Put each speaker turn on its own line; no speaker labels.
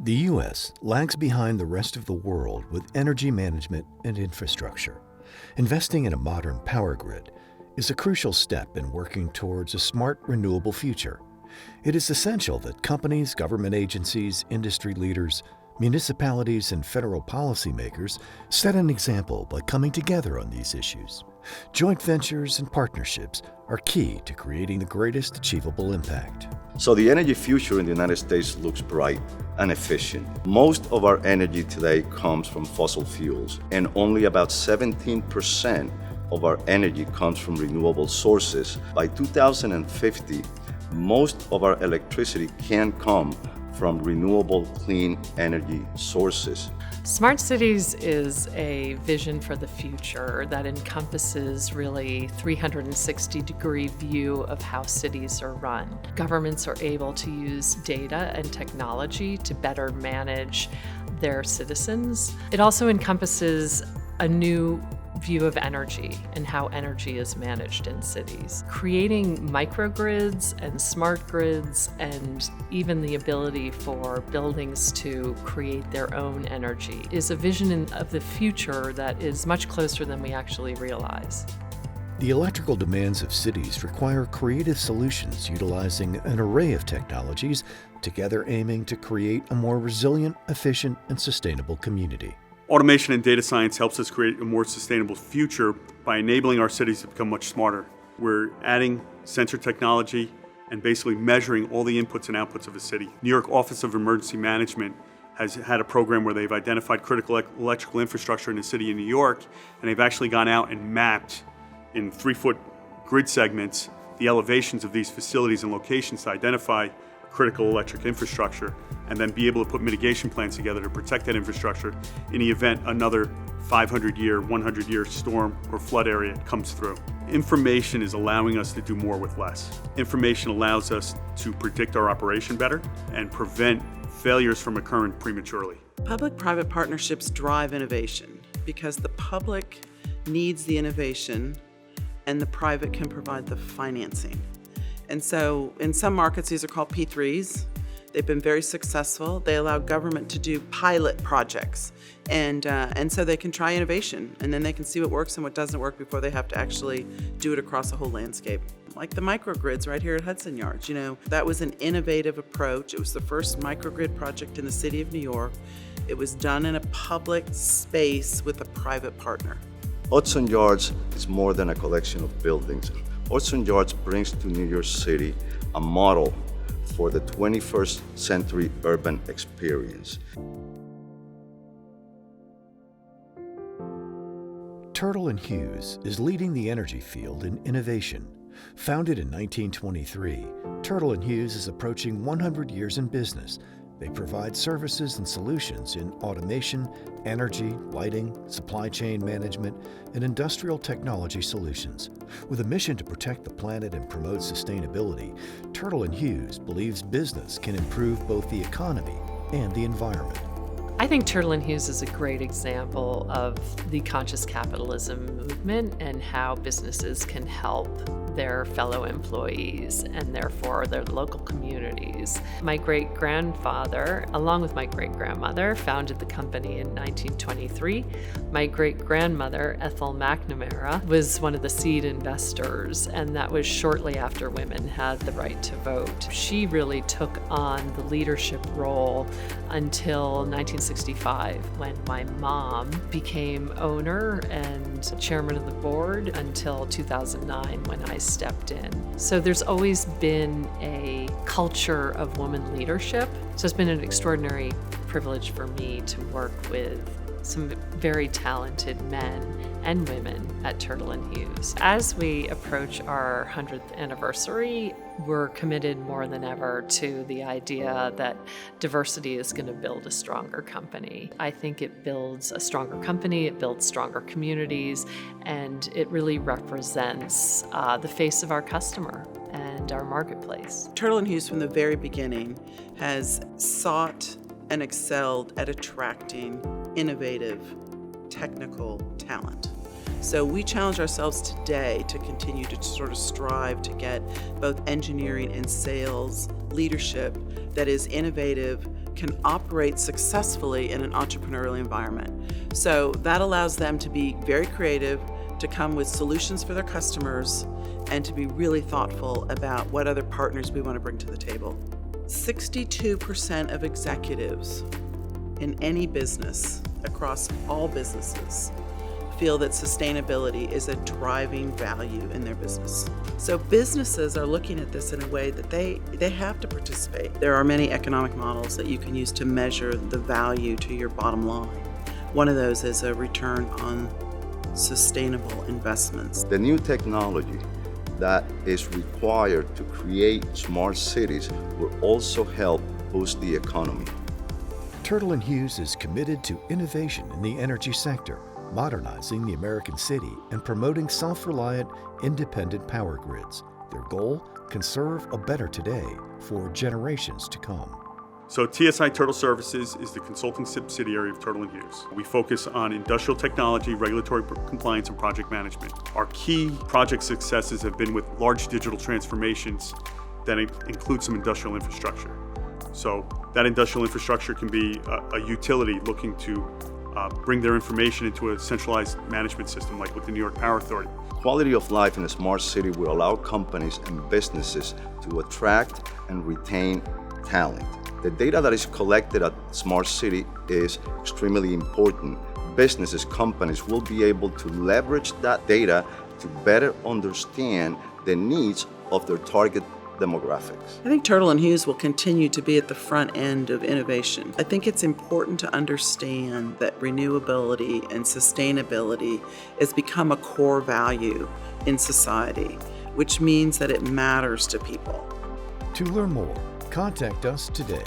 The U.S. lags behind the rest of the world with energy management and infrastructure. Investing in a modern power grid is a crucial step in working towards a smart, renewable future. It is essential that companies, government agencies, industry leaders, municipalities, and federal policymakers set an example by coming together on these issues. Joint ventures and partnerships are key to creating the greatest achievable impact.
So the energy future in the United States looks bright and efficient. Most of our energy today comes from fossil fuels, and only about 17% of our energy comes from renewable sources. By 2050, most of our electricity can come from renewable clean energy sources.
Smart cities is a vision for the future that encompasses really 360-degree view of how cities are run. Governments are able to use data and technology to better manage their citizens. It also encompasses a new view of energy and how energy is managed in cities. Creating microgrids and smart grids and even the ability for buildings to create their own energy is a vision of the future that is much closer than we actually realize.
The electrical demands of cities require creative solutions utilizing an array of technologies, together aiming to create a more resilient, efficient, and sustainable community.
Automation and data science helps us create a more sustainable future by enabling our cities to become much smarter. We're adding sensor technology and basically measuring all the inputs and outputs of a city. New York Office of Emergency Management has had a program where they've identified critical electrical infrastructure in the city of New York, and they've actually gone out and mapped in 3-foot grid segments the elevations of these facilities and locations to identify critical electric infrastructure and then be able to put mitigation plans together to protect that infrastructure in the event another 500-year, 100-year storm or flood area comes through. Information is allowing us to do more with less. Information allows us to predict our operation better and prevent failures from occurring prematurely.
Public-private partnerships drive innovation because the public needs the innovation and the private can provide the financing. And so in some markets, these are called P3s. They've been very successful. They allow government to do pilot projects. And so they can try innovation, and then they can see what works and what doesn't work before they have to actually do it across a whole landscape. Like the microgrids right here at Hudson Yards. That was an innovative approach. It was the first microgrid project in the city of New York. It was done in a public space with a private partner.
Hudson Yards is more than a collection of buildings. Hudson Yards brings to New York City a model for the 21st century urban experience.
Turtle & Hughes is leading the energy field in innovation. Founded in 1923, Turtle & Hughes is approaching 100 years in business. They provide services and solutions in automation, energy, lighting, supply chain management, and industrial technology solutions. With a mission to protect the planet and promote sustainability, Turtle & Hughes believes business can improve both the economy and the environment.
I think Turtle & Hughes is a great example of the conscious capitalism movement and how businesses can help their fellow employees and therefore their local communities. My great-grandfather, along with my great-grandmother, founded the company in 1923. My great-grandmother, Ethel McNamara, was one of the seed investors, and that was shortly after women had the right to vote. She really took on the leadership role until 1965, when my mom became owner and chairman of the board until 2009, when I stepped in. So there's always been a culture of woman leadership. So it's been an extraordinary privilege for me to work with some very talented men and women at Turtle & Hughes. As we approach our 100th anniversary, we're committed more than ever to the idea that diversity is going to build a stronger company. I think it builds a stronger company, it builds stronger communities, and it really represents the face of our customer and our marketplace.
Turtle & Hughes from the very beginning has sought and excelled at attracting innovative, technical talent. So we challenge ourselves today to continue to sort of strive to get both engineering and sales leadership that is innovative, can operate successfully in an entrepreneurial environment. So that allows them to be very creative, to come with solutions for their customers, and to be really thoughtful about what other partners we want to bring to the table. 62% of executives in any business, across all businesses, feel that sustainability is a driving value in their business. So businesses are looking at this in a way that they have to participate. There are many economic models that you can use to measure the value to your bottom line. One of those is a return on sustainable investments.
The new technology that is required to create smart cities will also help boost the economy.
Turtle & Hughes is committed to innovation in the energy sector, modernizing the American city and promoting self-reliant, independent power grids. Their goal: conserve a better today for generations to come.
So TSI Turtle Services is the consulting subsidiary of Turtle & Hughes. We focus on industrial technology, regulatory compliance, and project management. Our key project successes have been with large digital transformations that include some industrial infrastructure. So that industrial infrastructure can be a utility looking to bring their information into a centralized management system like with the New York Power Authority.
Quality of life in a smart city will allow companies and businesses to attract and retain talent. The data that is collected at Smart City is extremely important. Businesses, companies will be able to leverage that data to better understand the needs of their target demographics.
I think Turtle & Hughes will continue to be at the front end of innovation. I think it's important to understand that renewability and sustainability has become a core value in society, which means that it matters to people.
To learn more, contact us today.